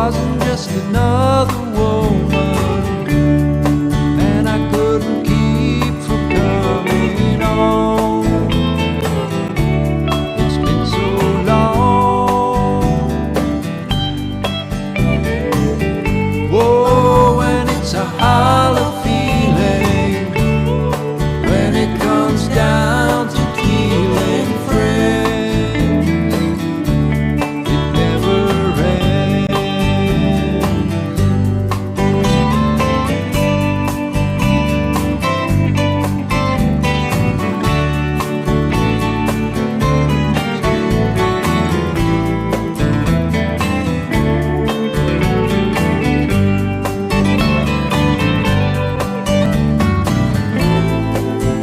wasn't just another woman, and I couldn't keep from coming on. It's been so long. Whoa, and it's a hollow feeling when it comes down to killing friends. It never ends.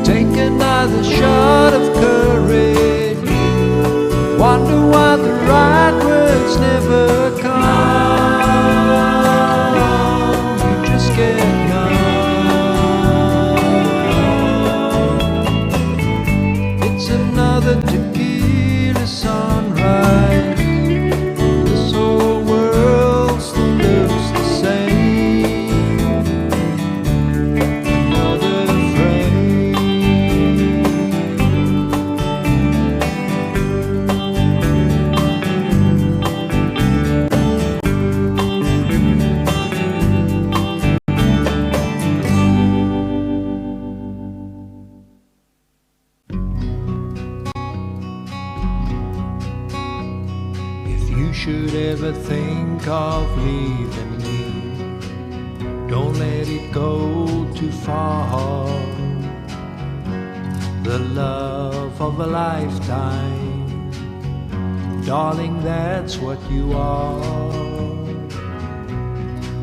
Take another shot of courage. Wonder why the right words never come. You just get numb. It's another tequila sunrise. This whole world still looks the same. Another frame. If you should ever think of leaving me, don't let it go too far. The love of a lifetime, darling, that's what you are.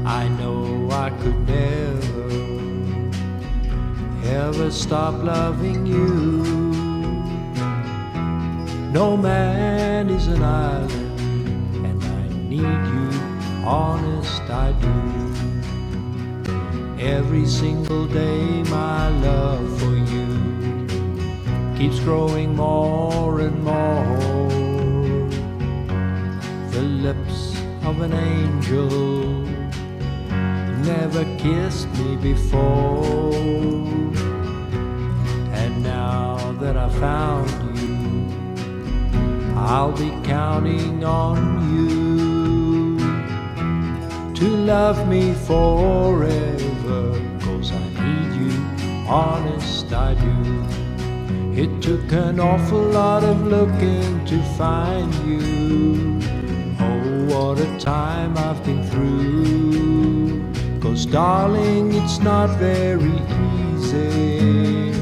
I know I could never, ever stop loving you. No man is an island, and I need you, honest I do. Every single day my love for you keeps growing more and more. The lips of an angel never kissed me before, and now that I found you, I'll be counting on you to love me forever, 'cause I need you, honest I do. It took an awful lot of looking to find you. Oh, what a time I've been through. 'Cause darling, it's not very easy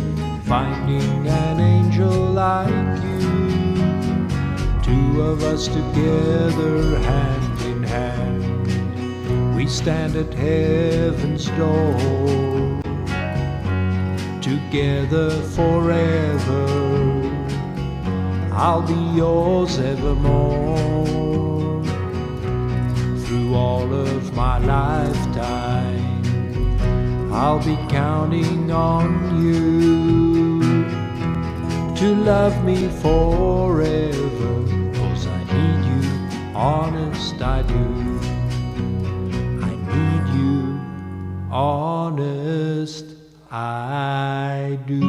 finding an angel like you. Two of us together, hand in hand, we stand at heaven's door. Together forever, I'll be yours evermore. Through all of my lifetime, I'll be counting on you to love me forever, 'cause I need you, honest I do. I need you, honest I do.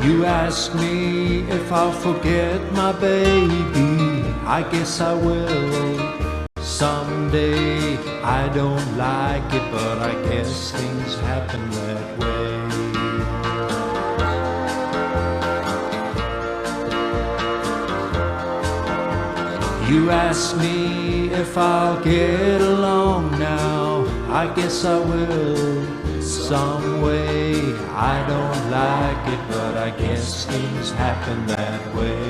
You ask me if I'll forget my baby. I guess I will someday. I don't like it, but I guess things happen that way. You ask me if I'll get along now. I guess I will some way. I don't like it, but I guess things happen that way.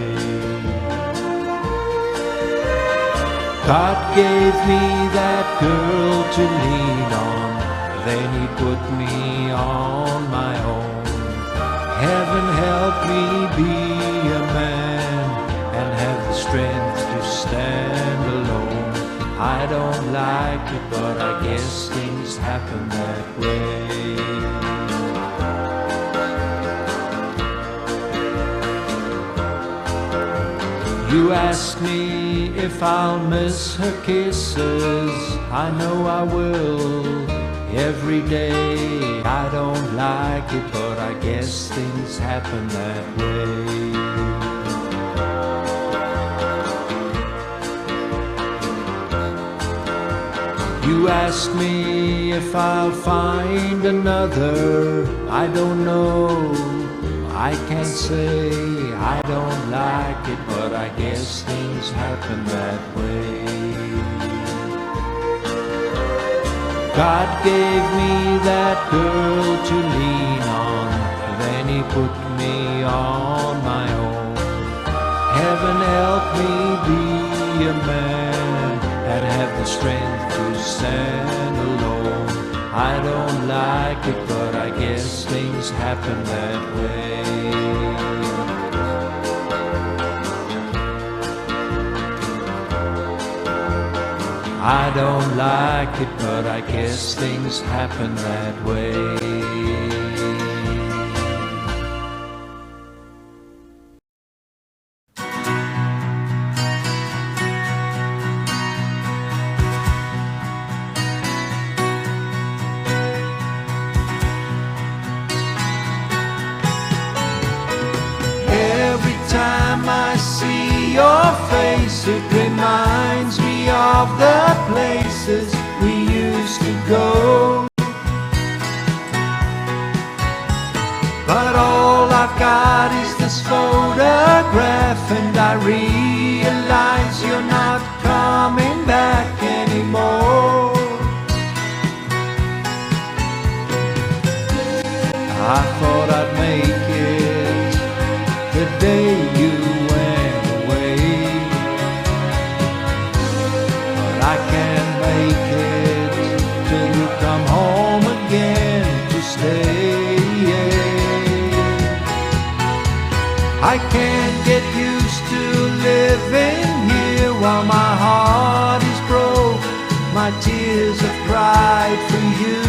God gave me that girl to lean on, then he put me on my own. Heaven help me be a man and have the strength to stand alone. I don't like it, but I guess things happen that way. You ask me if I'll miss her kisses. I know I will every day. I don't like it, but I guess things happen that way. You ask me if I'll find another. I don't know, I can't say. I don't like it, but I guess things happen that way. God gave me that girl to lean on, then He put me on my own. Heaven help me be a man and have the strength to stand alone. I don't like it, but I guess things happen that way. I don't like it, but I guess things happen that way. Every time I see your face, it reminds me of the places we used to go. But all I've got is this photograph, and I realize you're not coming back anymore. I thought I'd make it the day you went away, but I can't make it till you come home again to stay. I can't get used to living here while my heart is broke. My tears have cried for you.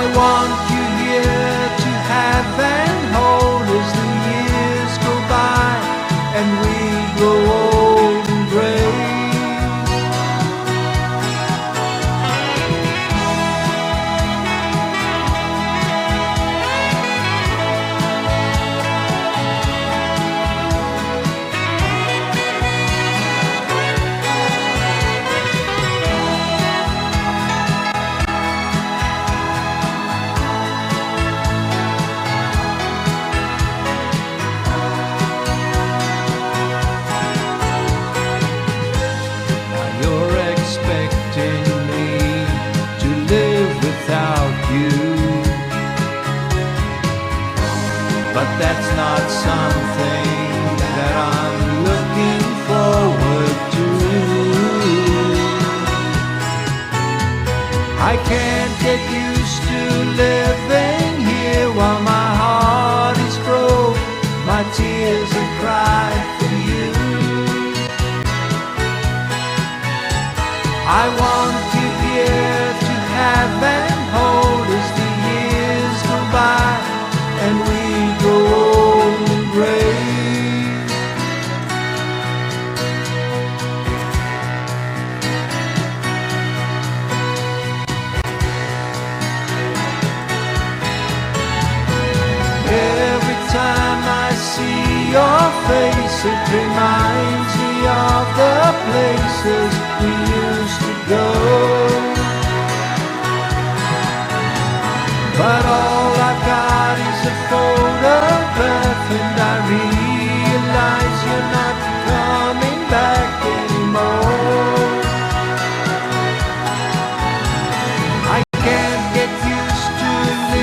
I want you here to have and hold as the years go by and we grow old and gray. But that's not something that I'm looking forward to. I can't get used to living here while my heart is broke. My tears have cried for you. I want you here to have and hold as the years go by and we grow old and gray. Every time I see your face, it reminds me of the places we used to go. But all I've got is a photograph, and I realize you're not coming back anymore. I can't get used to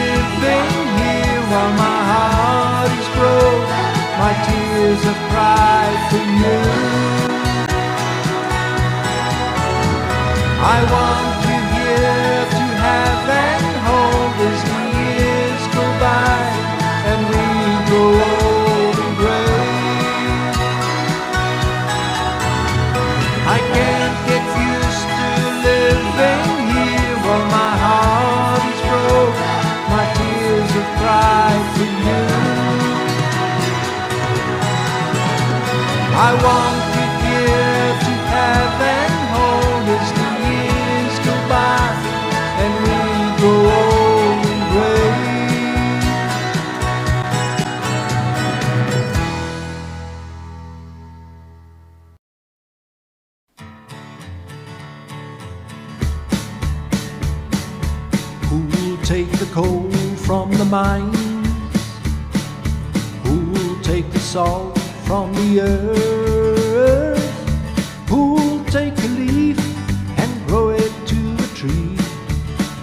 living here while my heart is broke. My tears have cried for you. I want you here to have and hold as the years go by and we grow old and gray. I want you here to have and hold as the years go by and we grow old and gray. Who'll take the coal from the mines? Who'll take the salt from the earth? Who'll take a leaf and grow it to a tree?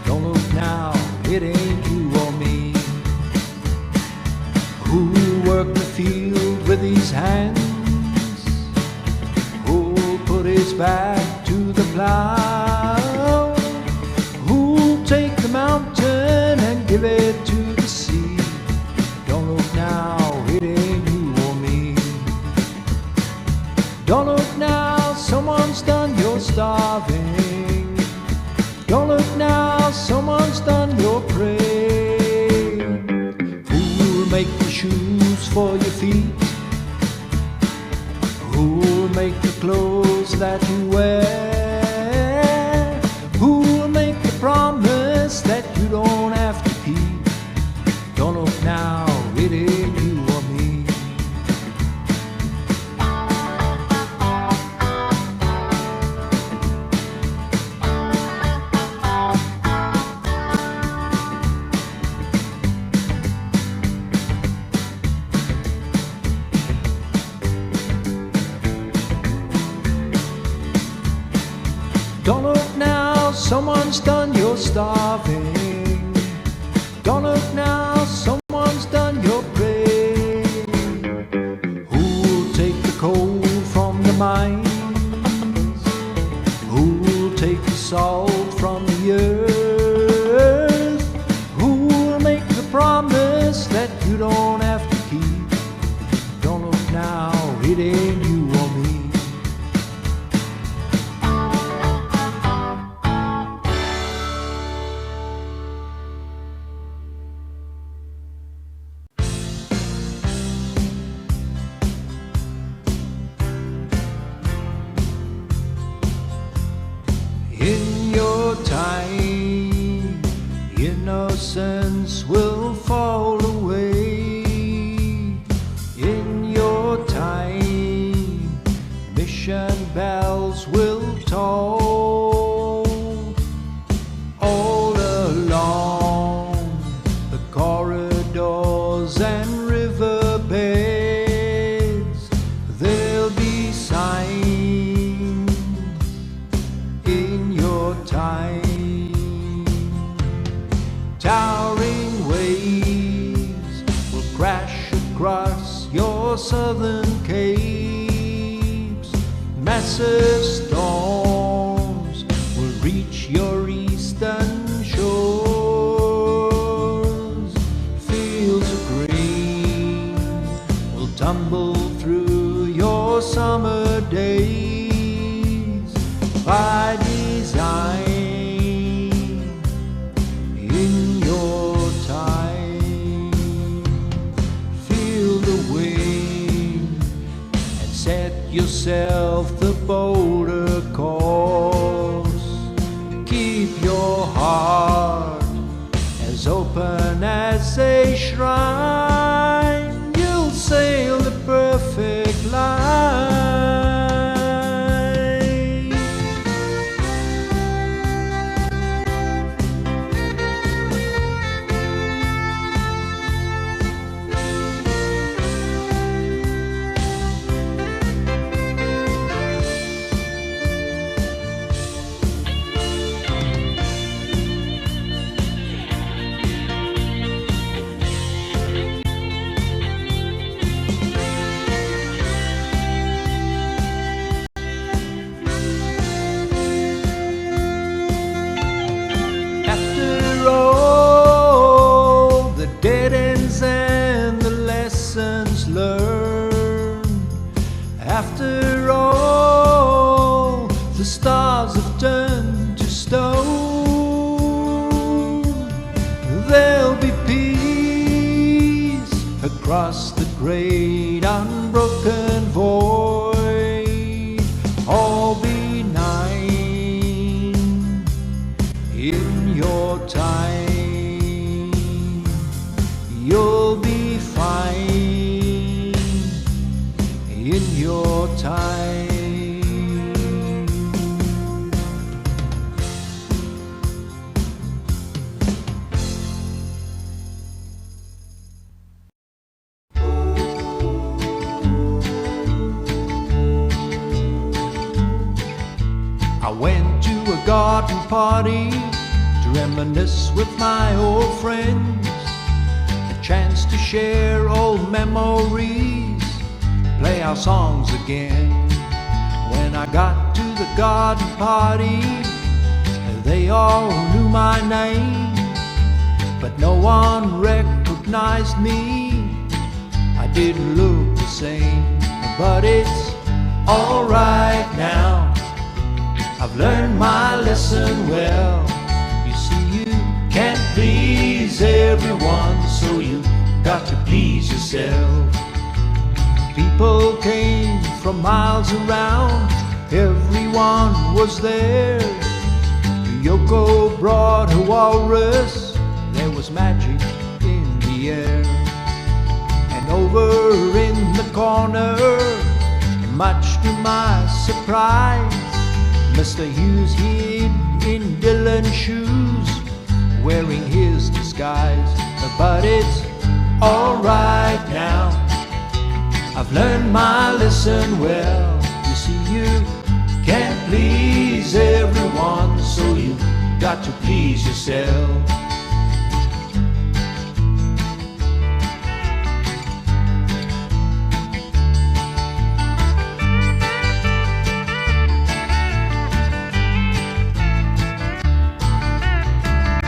Don't look now, it ain't you or me. Who'll work the field with his hands? Who'll put his back to the plow? Who'll take the mountain and give it to the sea? Don't look now, it ain't you or me. Don't look now, someone's done your starving. Don't look now, someone's done your praying. Who'll make the shoes for your feet? Who'll make the clothes that you wear? Who'll make the promise that you don't have to keep? Don't look now, it ain't you or me. Don't look now, someone's done your starving. Don't look now, someone's done your praying. Who'll take the coal from the mines? Who'll take the salt from the earth? Who'll make the promise that you don't have to keep? Don't look now, it ain't you or me. In your time, innocence will fall away. In your time, mission bells will toll. All along the corridors and riverbeds, there'll be signs. In your time, towering waves will crash across your southern capes. Massive storms will reach your eastern shores. Fields of green will tumble through your summer days. By design, in your time, feel the wind and set yourself the bolder course. Keep your heart as open as a shrine. You'll sail the perfect line. Dead ends and the lessons learned. After all, the stars have turned to stone. There'll be peace across the great unbroken void. in your time. I went to a garden party to reminisce with my old friends, a chance to share old memories, play our songs again. When I got to the garden party, they all knew my name, but no one recognized me. I didn't look the same, but it's alright now. I've learned my lesson well. You see, you can't please everyone, so you got to please yourself. People came from miles around, everyone was there. Yoko brought her walrus, there was magic in the air. And over in the corner, much to my surprise, Mr. Hughes hid in Dylan's shoes, wearing his disguise. But it's alright now, I've learned my lesson well. You see, you can't please everyone, so you got to please yourself.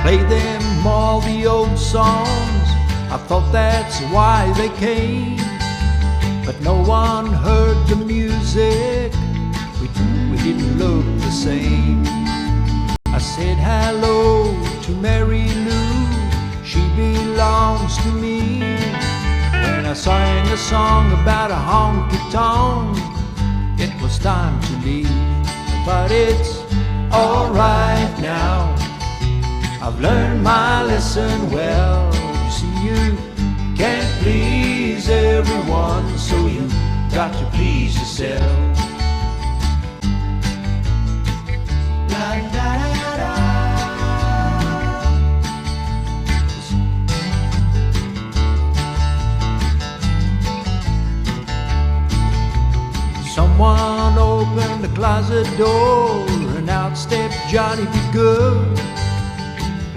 Play them all the old songs, I thought that's why they came. But no one heard the music, we didn't look the same. I said hello to Mary Lou, she belongs to me. When I sang a song about a honky-tonk, it was time to leave. But it's alright now, I've learned my lesson well. You see, you can't please everyone, so you got to please yourself. La, da, da, da. Someone opened the closet door, and out stepped Johnny B. Good,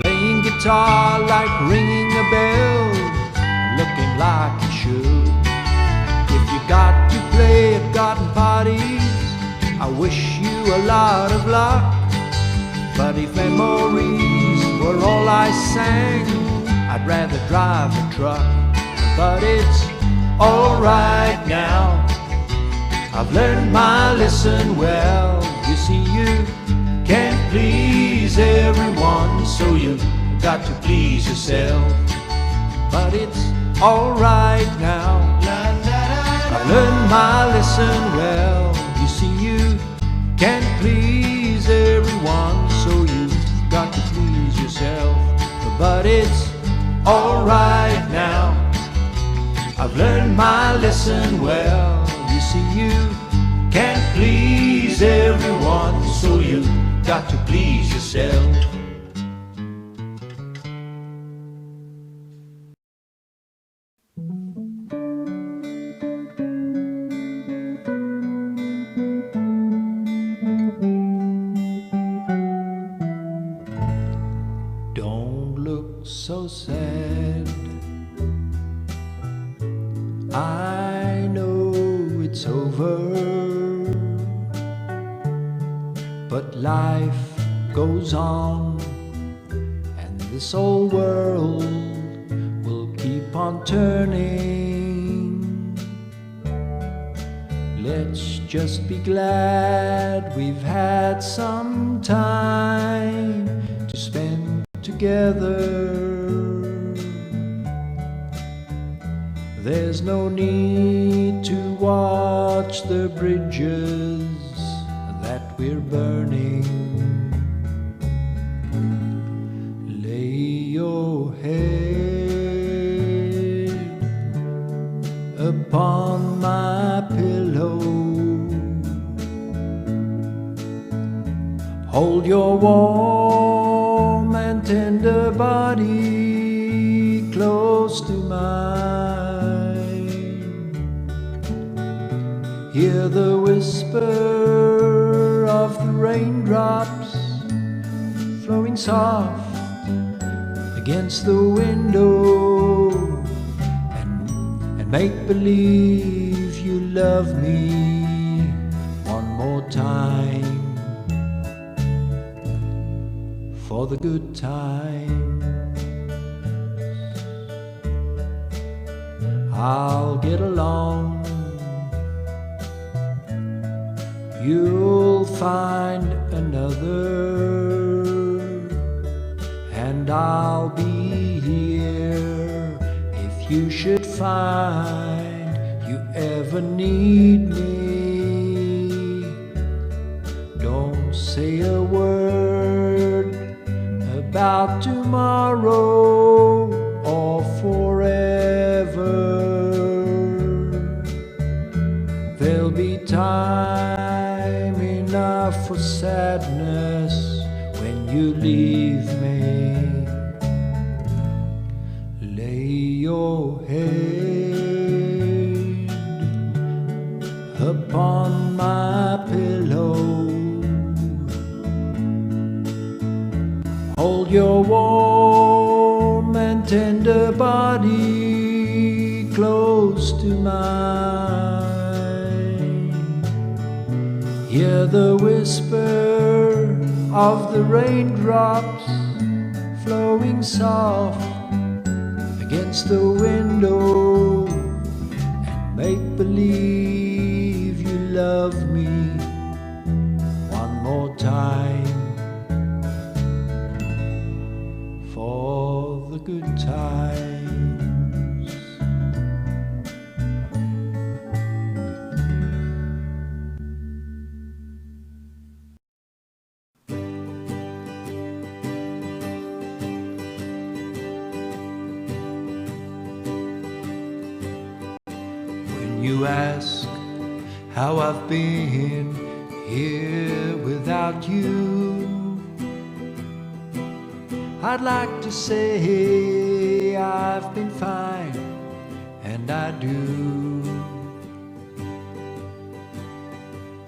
playing guitar like ringing a bell, looking like he should. If you got to play at garden parties, I wish you a lot of luck. But if memories were all I sang, I'd rather drive a truck. But it's alright now, I've learned my lesson well. You see, you can't please everyone, so you got to please yourself. But it's alright now, I've learned my lesson well. You see, you can't please everyone, so you got to please yourself. But it's alright now, I've learned my lesson well. You see, you can't please everyone, so you got to please yourself. Don't look so sad, I know it's over, but life goes on, and this old world will keep on turning. Let's just be glad we've had some time to spend together. There's no need to watch the bridges that we're burning. Lay your head upon my pillow, Hold your warm and tender body close to mine. Hear the whisper of the raindrops flowing soft against the window, and make believe you love me one more time for the good times. I'll get along, you'll find another, and I'll be here if you should find you ever need me. Don't say a word about tomorrow or forever. There'll be time enough for sadness when you leave me. Lay your head upon my pillow. Hold your warm and tender body close to mine. Hear the whisper of the raindrops flowing soft against the window, and make believe you love me one more time for the good times. You ask how I've been here without you, I'd like to say I've been fine, and I do.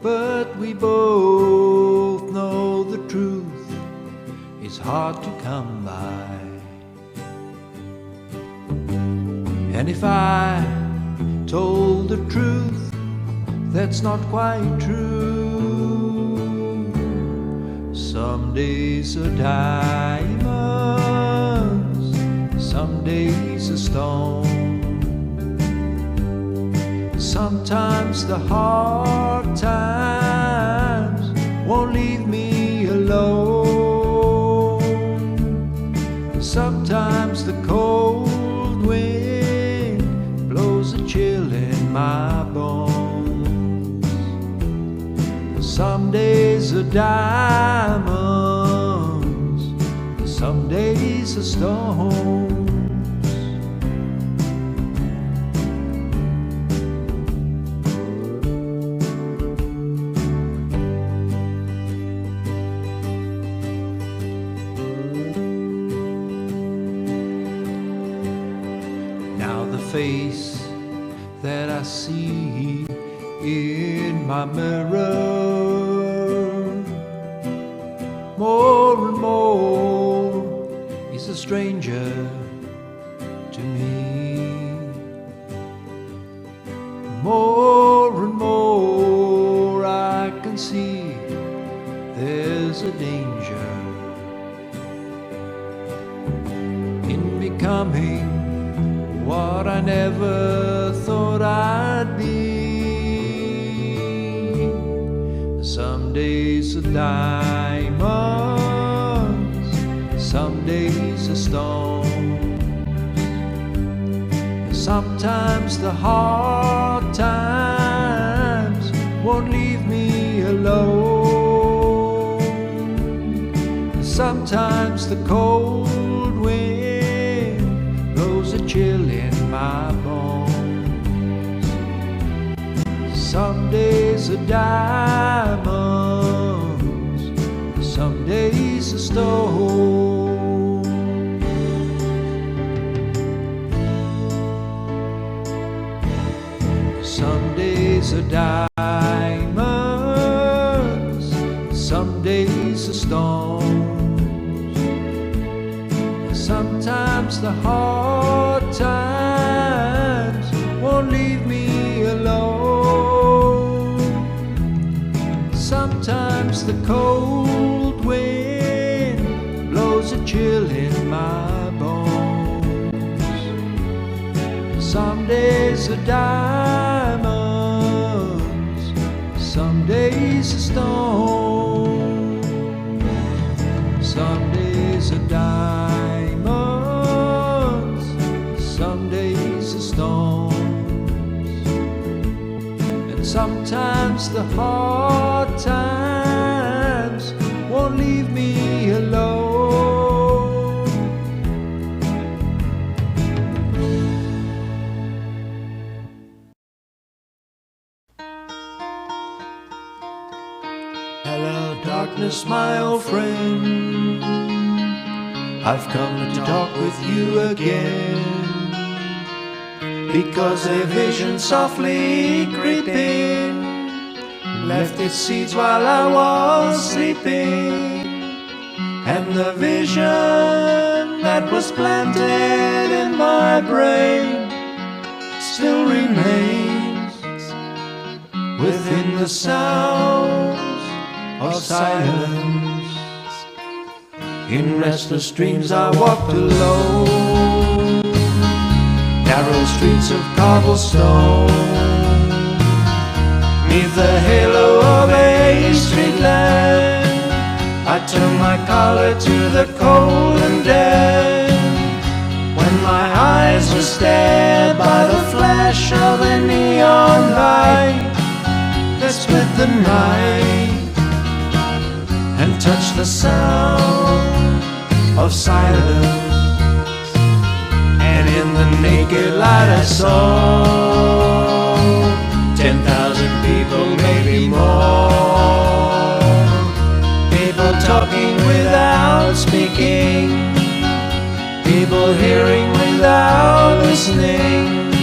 But we both know the truth is hard to come by. And if I told the truth, that's not quite true. Some days are diamonds, some days are stone. Sometimes the hard times won't leave me alone. Sometimes the cold wind blows a chill in my bones. Some days are diamonds, some days are stones. Now the face that I see in my mirror, more and more is a stranger to me. More and more I can see there's a danger in becoming what I never thought I'd be. Some days are diamonds, some days are stones. Sometimes the hard times won't leave me alone. Sometimes the cold wind blows a chill in my bones. Some days are diamonds, some a stone. Some days are diamonds, some days are stones. Sometimes the hard times won't leave me alone. Sometimes the cold wind blows a chill in my bones. Some days are diamonds, some days are stones. Some days are diamonds, some days are stones. And sometimes the hard times won't leave me alone. Hello, darkness, my old friend. I've come to talk with you again, because a vision softly creeping left its seeds while I was sleeping. And the vision that was planted in my brain still remains within the sounds of silence. In restless dreams I walked alone, narrow streets of cobblestone, neath the halo of a street lamp. I turned my collar to the cold and damp, when my eyes were stared by the flash of a neon light that split the night and touched the sound of silence. And in the naked light I saw 10,000 people, maybe more. People talking without speaking, people hearing without listening,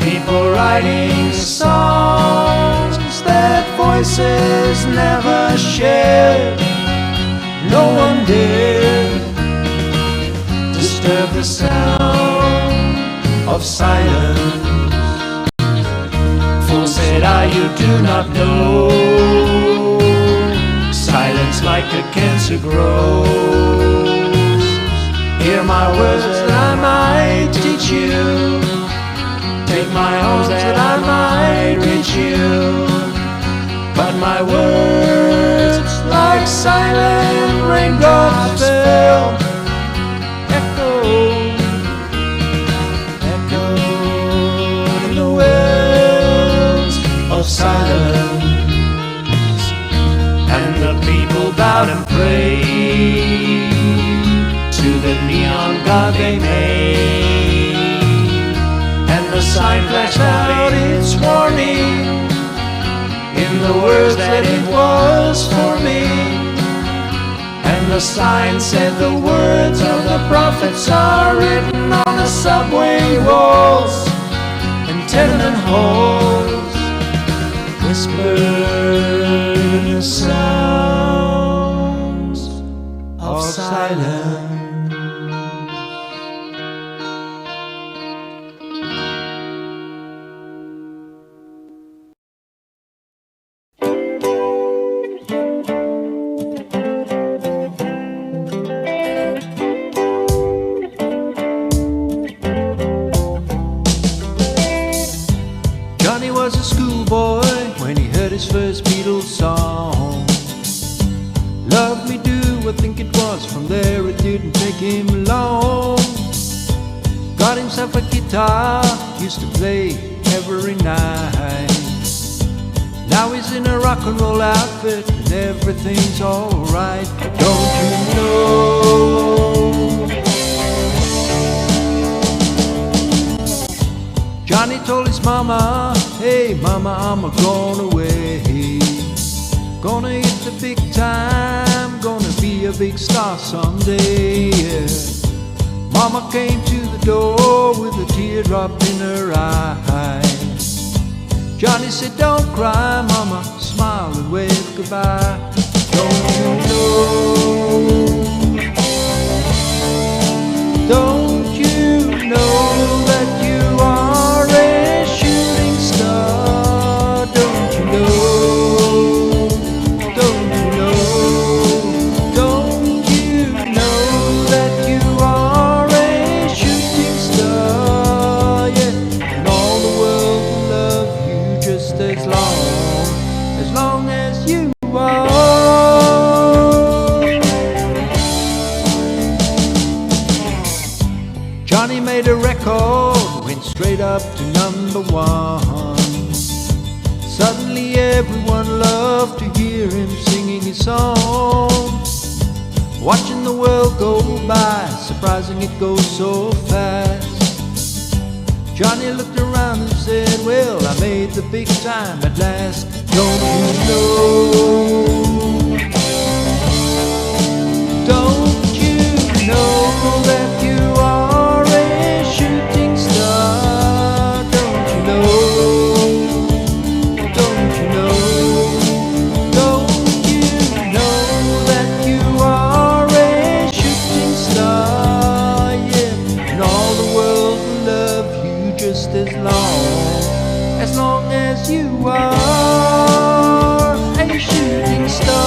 people writing songs that voices never shared. No one dared disturb the sound of silence. For said I, you do not know, silence like a cancer grows. Hear my words that I might teach you, take my arms that I might reach you. But my words, like silent raindrops, fell, echoed in the wells of silence. And the people bowed and prayed to the neon god they made, and the sign flashed out its warning in the words that it was for me. And the sign said the words of the prophets are written on the subway walls and tenement halls, whispered sounds of silence. Johnny was a schoolboy when he heard his first Beatles song. Love Me Do, I think it was. From there it didn't take him long. Got himself a guitar, used to play every night. Now he's in a rock and roll outfit and everything's alright. Don't you know? Johnny told his mama, hey mama, I'm a-going away. Gonna hit the big time, gonna be be a big star someday. Yeah. Mama came to the door with a teardrop in her eye. Johnny said, don't cry, Mama, smile and wave goodbye. Don't you know? Don't you know that you are a shooting star? Don't you know? Don't you know? Don't you know that you are a shooting star? Yeah, and all the world will love you just as long as you are. Johnny made a record, went straight up to #1. Suddenly everyone loved to hear him singing his song. Watching the world go by, surprising it goes so fast. Johnny looked around and said, well, I made the big time at last. Don't you know? Don't you know that you are a shooting star? Don't you know? Don't you know? Don't you know that you are a shooting star? Yeah, and all the world will love you just as long as you are a shooting star.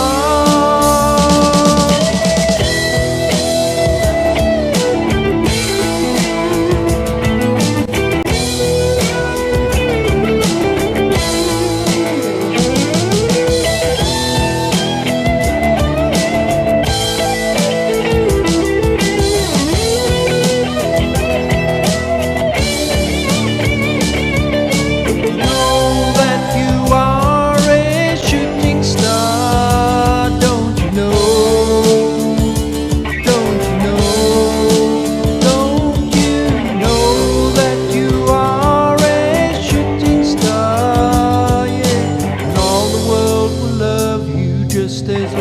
Just as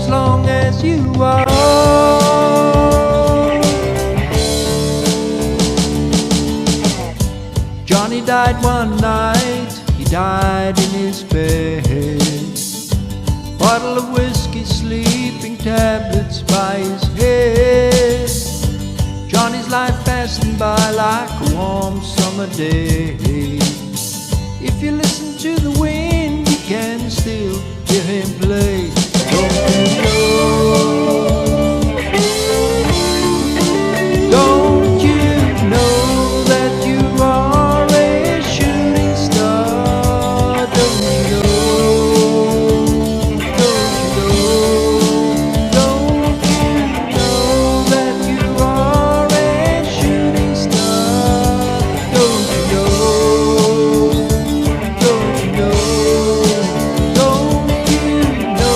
long as you are. Johnny died one night, he died in his bed. Bottle of whiskey, sleeping tablets by his head. Johnny's life passing by like a warm summer day. If you listen to the wind, you can still hear him play. Don't you know? Don't you know that you are a shooting star? Don't you know? Don't you know? Don't you know that you are a shooting star? Don't you know? Don't you know? Don't you know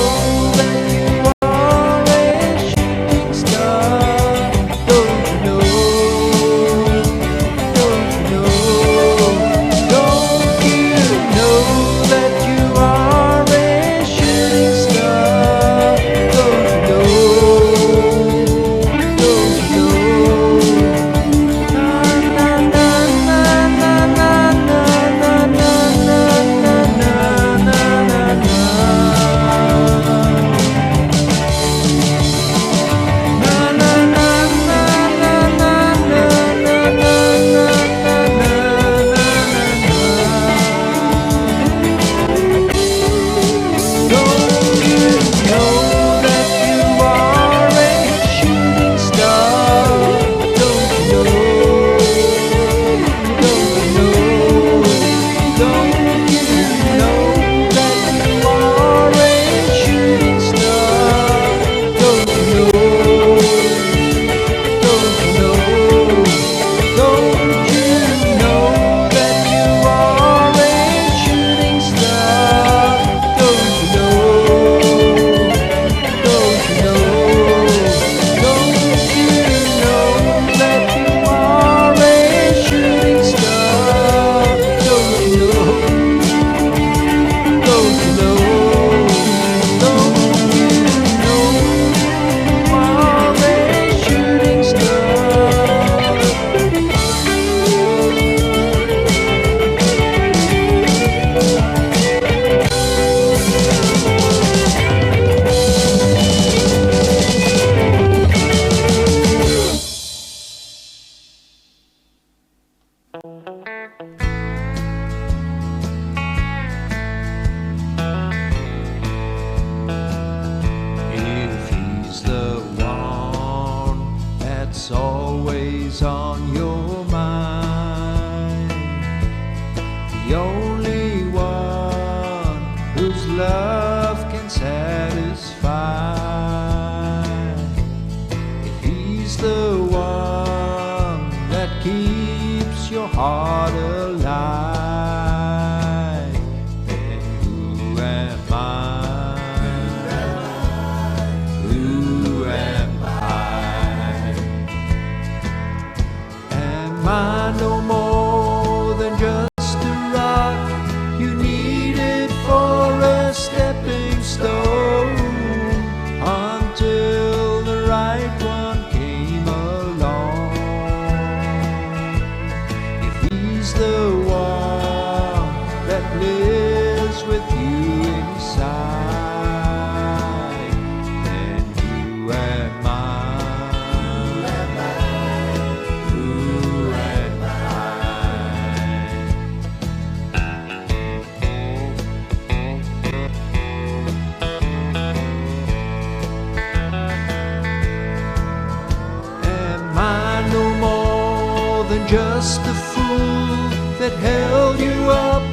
just a fool that held you up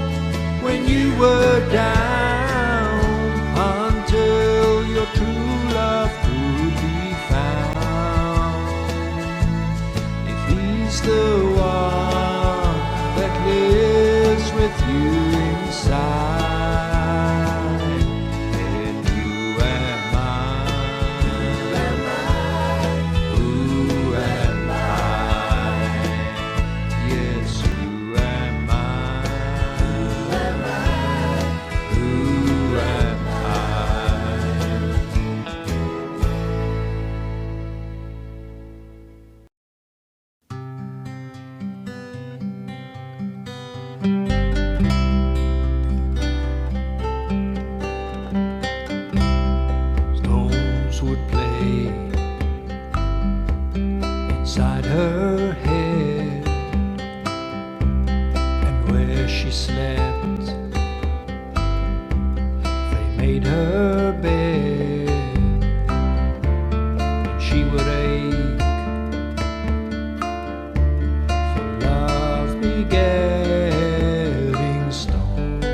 when you were down, until your true love could be found. If he's the one that lives with you inside, then who am I? Who am I? Yes, who am I? Who am Stones would play inside her head, and where she slept, they made her bed. And she would ache for love begetting stones.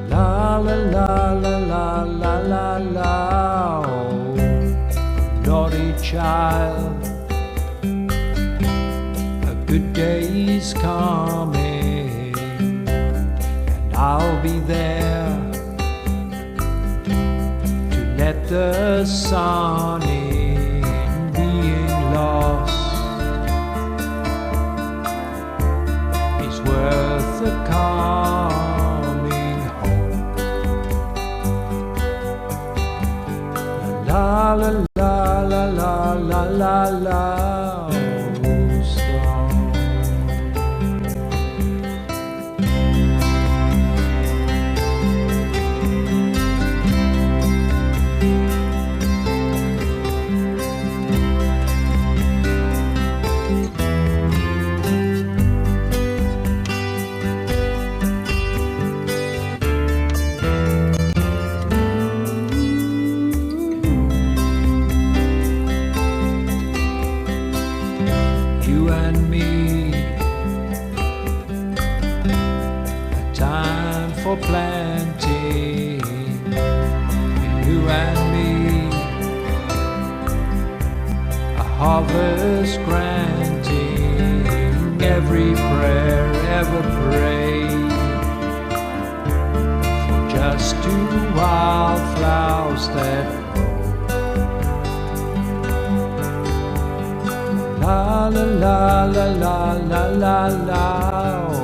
La la la la la la la la. Oh, naughty child, a good day's coming, and I'll be there to let the sun in. Being lost is worth the coming home. La la la la la la la la. Oh, stone. You and me, a time for planting. You and me, a harvest granting. Every prayer ever prayed for just two wildflowers that la la la la la la la la.